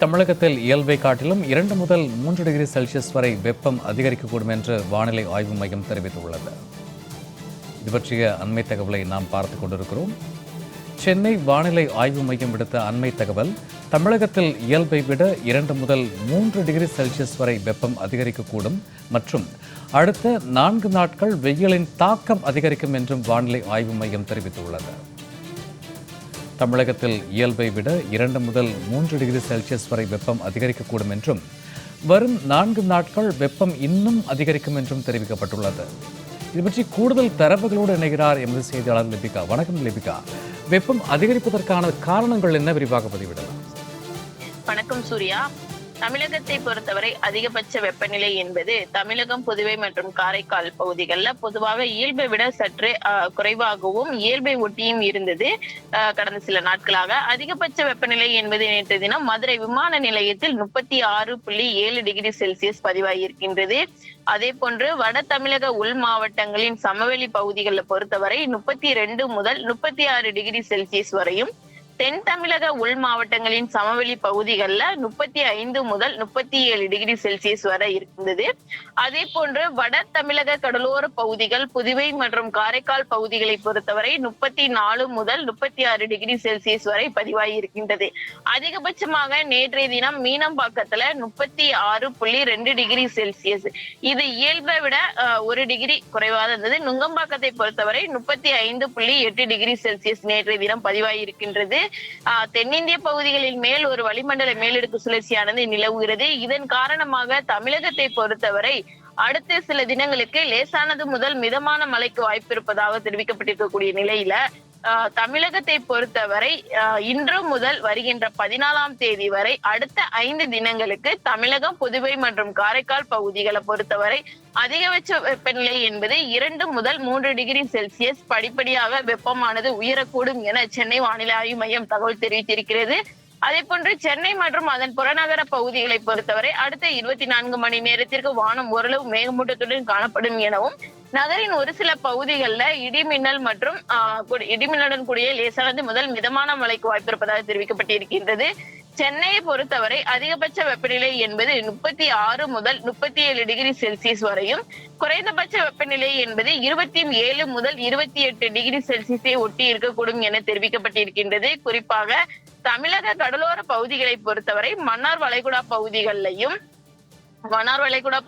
தமிழகத்தில் இயல்பை காட்டிலும் 2 முதல் 3 டிகிரி செல்சியஸ் வரை வெப்பம் அதிகரிக்கக்கூடும் என்று வானிலை ஆய்வு மையம் தெரிவித்துள்ளது. இது பற்றிய அண்மை தகவலை நாம் பார்த்துக் கொண்டிருக்கிறோம். சென்னை வானிலை ஆய்வு மையம் விடுத்த அண்மை தகவல், தமிழகத்தில் இயல்பை விட 2 முதல் 3 டிகிரி செல்சியஸ் வரை வெப்பம் அதிகரிக்கக்கூடும் மற்றும் அடுத்த 4 நாட்கள் வெயிலின் தாக்கம் அதிகரிக்கும் என்றும் வானிலை ஆய்வு மையம் தெரிவித்துள்ளது. தமிழகத்தில் இயல்பை விட 2 முதல் 3 டிகிரி செல்சியஸ் வரை வெப்பம் அதிகரிக்கக்கூடும் என்றும் வரும் 4 நாட்கள் வெப்பம் இன்னும் அதிகரிக்கும் என்றும் தெரிவிக்கப்பட்டுள்ளது. இது பற்றி கூடுதல் தரவுகளோடு இணைகிறார் எமது செய்தியாளர் லிபிகா. வணக்கம் லிபிகா. வெப்பம் அதிகரிப்பதற்கான காரணங்கள் என்ன, விரிவாக பதிவிடலாம்? வணக்கம் சூர்யா. தமிழகத்தை பொறுத்தவரை அதிகபட்ச வெப்பநிலை என்பது தமிழகம், புதுவை மற்றும் காரைக்கால் பகுதிகளில் பொதுவாக இயல்பை விட சற்று குறைவாகவும் இயல்பை ஒட்டியும் இருந்தது. கடந்த சில நாட்களாக அதிகபட்ச வெப்பநிலை என்பது நேற்று தினம் மதுரை விமான நிலையத்தில் 36.7 டிகிரி செல்சியஸ் பதிவாகியிருக்கின்றது. அதே போன்று வட தமிழக உள் மாவட்டங்களின் சமவெளி பகுதிகளில் பொறுத்தவரை 32 முதல் 36 டிகிரி செல்சியஸ் வரையும், தென் தமிழக உள் மாவட்டங்களின் சமவெளி பகுதிகளில் 35 முதல் 37 டிகிரி செல்சியஸ் வரை இருந்தது. அதே போன்று வட தமிழக கடலோர பகுதிகள், புதுவை மற்றும் காரைக்கால் பகுதிகளை பொறுத்தவரை 34 முதல் 36 டிகிரி செல்சியஸ் வரை பதிவாகி இருக்கின்றது. அதிகபட்சமாக நேற்றைய தினம் மீனம்பாக்கத்துல 36.2 டிகிரி செல்சியஸ், இது இயல்பை விட 1 டிகிரி குறைவாக இருந்தது. நுங்கம்பாக்கத்தை பொறுத்தவரை 35.8 டிகிரி செல்சியஸ் நேற்றைய தினம் பதிவாகி இருக்கின்றது. தென்னிந்திய பகுதிகளில் மேல் ஒரு வளிமண்டல மேலடுக்கு சுழற்சியானது நிலவுகிறது. இதன் காரணமாக தமிழகத்தை பொறுத்தவரை அடுத்த சில தினங்களுக்கு லேசானது முதல் மிதமான மழைக்கு வாய்ப்பு இருப்பதாக தெரிவிக்கப்பட்டிருக்கக்கூடிய நிலையில தமிழகத்தை பொறுத்தவரை இன்று முதல் வருகின்ற 14ஆம் தேதி வரை அடுத்த 5 தினங்களுக்கு தமிழகம், புதுவை மற்றும் காரைக்கால் பகுதிகளை பொறுத்தவரை அதிகபட்ச வெப்பநிலை என்பது 2 முதல் 3 டிகிரி செல்சியஸ் படிப்படியாக வெப்பமானது உயரக்கூடும் என சென்னை வானிலை ஆய்வு மையம் தகவல் தெரிவித்திருக்கிறது. அதே போன்று சென்னை மற்றும் அதன் புறநகர பகுதிகளை பொறுத்தவரை அடுத்த 24 மணி நேரத்திற்கு வானம் ஓரளவு மேகமூட்டத்துடன் காணப்படும் எனவும், நகரின் ஒரு சில பகுதிகளில் இடிமின்னல் மற்றும் இடிமின்னலுடன் கூடிய லேசானது முதல் மிதமான மழைக்கு வாய்ப்பு இருப்பதாக தெரிவிக்கப்பட்டிருக்கின்றது. சென்னையை பொறுத்தவரை அதிகபட்ச வெப்பநிலை என்பது 36 முதல் 37 டிகிரி செல்சியஸ் வரையும், குறைந்தபட்ச வெப்பநிலை என்பது 27 முதல் 28 டிகிரி செல்சியஸை ஒட்டி இருக்கக்கூடும் என தெரிவிக்கப்பட்டிருக்கின்றது. குறிப்பாக தமிழக கடலோர பகுதிகளை பொறுத்தவரை மன்னார் வளைகுடா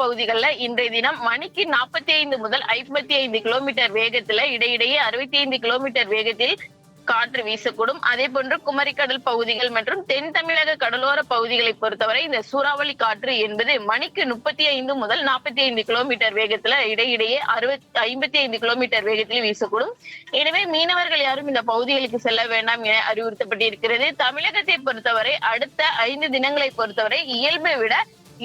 பகுதிகளில் இன்றைய தினம் மணிக்கு 45 முதல் 55 கிலோமீட்டர் வேகத்துல இடையிடையே 65 கிலோமீட்டர் வேகத்தில் காற்று வீசக்கூடும். அதே போன்று குமரிக்கடல் பகுதிகள் மற்றும் தென் தமிழக கடலோர பகுதிகளை பொறுத்தவரை இந்த சூறாவளி காற்று என்பது மணிக்கு 35 முதல் 45 கிலோமீட்டர் வேகத்துல இடையிடையே 55 கிலோமீட்டர் வேகத்தில் வீசக்கூடும். எனவே மீனவர்கள் யாரும் இந்த பகுதிகளுக்கு செல்ல வேண்டாம் என அறிவுறுத்தப்பட்டிருக்கிறது. தமிழகத்தை பொறுத்தவரை அடுத்த 5 தினங்களை பொறுத்தவரை இயல்பை விட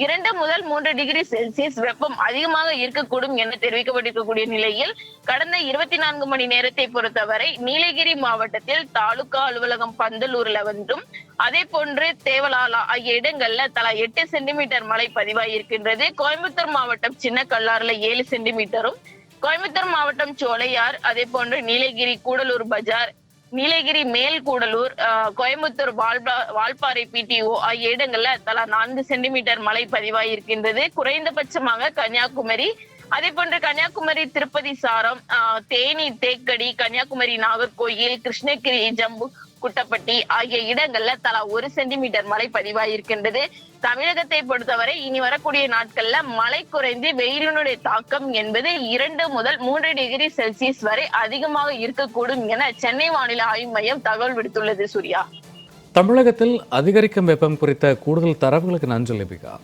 2 முதல் 3 டிகிரி செல்சியஸ் வெப்பம் அதிகமாக இருக்கக்கூடும் என தெரிவிக்கப்பட்டிருக்கக்கூடிய நிலையில் கடந்த 24 மணி நேரத்தை பொறுத்தவரை நீலகிரி மாவட்டத்தில் தாலுகா அலுவலகம் பந்தலூர்ல வந்தும், அதே போன்று தேவலாலா ஆகிய இடங்கள்ல தலா 8 சென்டிமீட்டர் மழை பதிவாகி இருக்கின்றது. கோயம்புத்தூர் மாவட்டம் சின்ன கல்லாறுல 7 சென்டிமீட்டரும், கோயம்புத்தூர் மாவட்டம் சோலையார், அதே போன்று நீலகிரி கூடலூர் பஜார், நீலகிரி மேல் கூடலூர், கோயம்புத்தூர் வால்பாறை பிடிஓ ஆகிய இடங்கள்ல தலா 4 சென்டிமீட்டர் மழை பதிவாகி இருக்கின்றது. குறைந்தபட்சமாக கன்னியாகுமரி, அதே போன்று கன்னியாகுமரி திருப்பதி சாரம், தேனி தேக்கடி, கன்னியாகுமரி நாகர்கோயில், கிருஷ்ணகிரி ஜம்பு குட்டப்பட்டி ஆகிய இடங்கள்ல தலா 1 சென்டிமீட்டர் மழை பதிவாகியிருக்கின்றது. தமிழகத்தை பொறுத்தவரை இனி வரக்கூடிய நாட்கள்ல மழை குறைந்து வெயிலினுடைய தாக்கம் என்பது 2 முதல் 3 டிகிரி செல்சியஸ் வரை அதிகமாக இருக்கக்கூடும் என சென்னை வானிலை ஆய்வு மையம் தகவல் விடுத்துள்ளது. சூர்யா, தமிழகத்தில் அதிகரிக்கும் வெப்பம் குறித்த கூடுதல் தரவுகளுக்கு நன்றி லிபிகா.